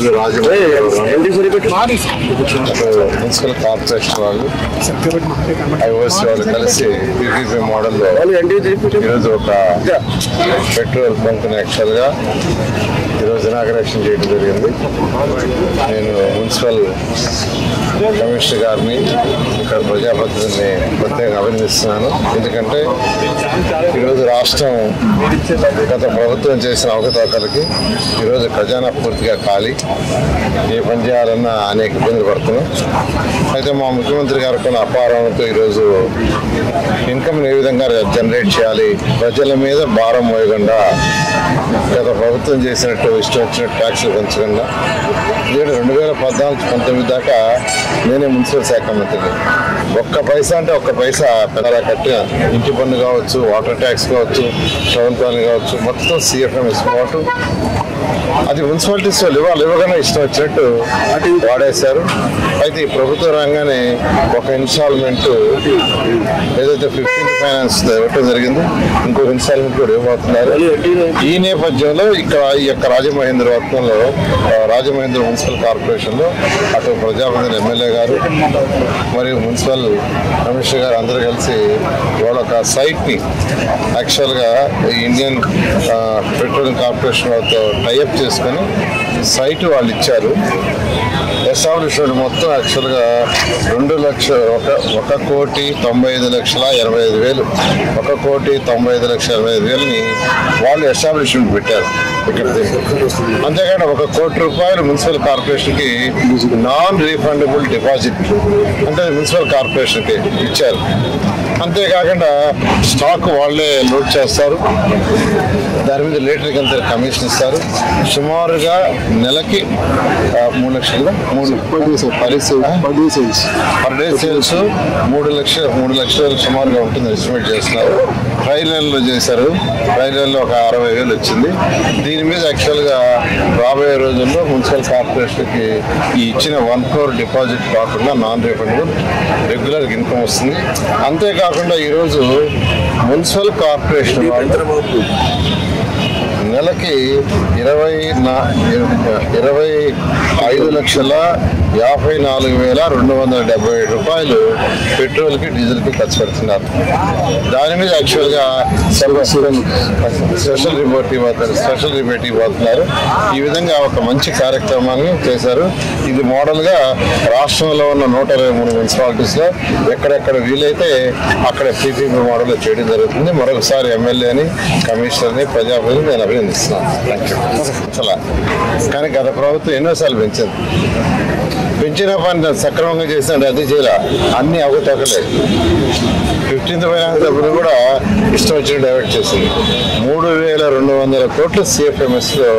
ఈరోజు municipal corporation వాళ్ళు IOC వాళ్ళు కలిసి పీపీపీ మోడల్లో ఈరోజు ఒక పెట్రోల్ బంక్ని యాక్చువల్గా ఈరోజు ఇనాగరేషన్ చేయడం జరిగింది. నేను మున్సిపల్ కమిషనర్ గారిని ఇక్కడ ప్రజాప్రతినిధిని ప్రత్యేకంగా అభినందిస్తున్నాను. ఎందుకంటే ఈరోజు రాష్ట్రం గత ప్రభుత్వం చేసిన అవకతవకలకి ఈరోజు ఖజానా పూర్తిగా ఖాళీ, ఏ పని చేయాలన్నా అనేక ఇబ్బందులు పడుతున్నాం. అయితే మా ముఖ్యమంత్రి గారు కొన్ని అపారంతో ఈరోజు ఇన్కమ్ని ఏ విధంగా జనరేట్ చేయాలి, ప్రజల మీద భారం మోయకుండా గత ప్రభుత్వం చేసినట్టు ఇష్టం వచ్చినట్టు ట్యాక్సులు పెంచకుండా, ఎందుకంటే 2014-19 దాకా నేనే మున్సిపల్ శాఖ మంత్రిని. ఒక్క పైసా అంటే ఒక్క పైసా పెద్దలా కట్టిన ఇంటి పన్ను కావచ్చు, వాటర్ ట్యాక్స్ కావచ్చు, ప్రభుత్వాలు కావచ్చు, మొత్తం సిఎఫ్ఎంఎస్ పాటు అది మున్సిపాలిటీస్ వాళ్ళు ఇవ్వగానే ఇష్టం వచ్చినట్టు వాడేశారు. అయితే ఈ ప్రభుత్వం రాగానే ఒక ఇన్స్టాల్మెంట్ ఏదైతే 15th ఫైనాన్స్ ఇవ్వటం జరిగింది, ఇంకొక ఇన్స్టాల్మెంట్ కూడా ఇవ్వబోతున్నారు. ఈ నేపథ్యంలో ఇక్కడ ఈ యొక్క రాజమహేంద్ర మున్సిపల్ కార్పొరేషన్లో అటు ప్రజాప్రతినిధి ఎమ్మెల్యే గారు మరియు మున్సిపల్ కమిషనర్ గారు అందరూ కలిసి వాళ్ళ ఒక సైట్ని యాక్చువల్గా ఇండియన్ పెట్రోలియం కార్పొరేషన్ వాళ్ళతో టైఅప్ చేసుకొని సైట్ వాళ్ళు ఇచ్చారు. ఎస్టాబ్లిష్మెంట్ మొత్తం యాక్చువల్గా 1,95,85,85,000 1,95,85,85,000ని వాళ్ళు ఎస్టాబ్లిష్మెంట్ పెట్టారు ఇక్కడ. అంతేకాకుండా ₹1,00,00,000 మున్సిపల్ కార్పొరేషన్కి నాన్ రీఫండబుల్ డిపాజిట్ అంటే మున్సిపల్ కార్పొరేషన్కి ఇచ్చారు. అంతేకాకుండా స్టాక్ వాళ్ళే లోడ్ చేస్తారు, దాని మీద లీటర్కి అంత కమిషన్ ఇస్తారు. సుమారుగా నెలకి 3 లక్షలు పర్ డే సేల్స్ 3 లక్షలు సుమారుగా ఉంటుంది ఎస్టిమేట్ చేస్తున్నారు. ట్రైల్ లైన్లో చేశారు, ట్రైల్ లైన్లో ఒక 60,000 వచ్చింది. దీని మీద యాక్చువల్గా రాబోయే రోజుల్లో మున్సిపల్ కార్పొరేషన్కి ఈ ఇచ్చిన 1 crore డిపాజిట్ కాకుండా నాన్ రీఫండబుల్ రెగ్యులర్ ఇన్కమ్ వస్తుంది. అంతేకాకుండా ఈరోజు మున్సిపల్ కార్పొరేషన్ నెలకి 25,54,277 రూపాయలు పెట్రోల్కి డీజిల్కి ఖర్చు పెడుతున్నారు. దాని మీద యాక్చువల్గా స్పెషల్ రిబేట్ ఇవ్వబోతున్నారు. ఈ విధంగా ఒక మంచి కార్యక్రమాన్ని చేశారు. ఇది మోడల్గా రాష్ట్రంలో ఉన్న 123 మున్సిపాలిటీస్లో ఎక్కడెక్కడ వీలైతే అక్కడ పీపీపీ మోడల్ చేయడం జరుగుతుంది. మరొకసారి ఎమ్మెల్యేని, కమిషనర్ని, ప్రజాప్రతినిధిని నేను అభినందిస్తున్నాను. కానీ గత ప్రభుత్వం ఎన్నోసార్లు పెంచిన పని సక్రమంగా చేసినట్టు అది చేయాల, అన్ని అవకతవకలే. 15th ఫైనాన్స్ అప్పుడు కూడా ఇష్టం వచ్చినట్టు డైవర్ట్ చేసింది. 3,200 కోట్లు సిఎఫ్ఎంఎస్లో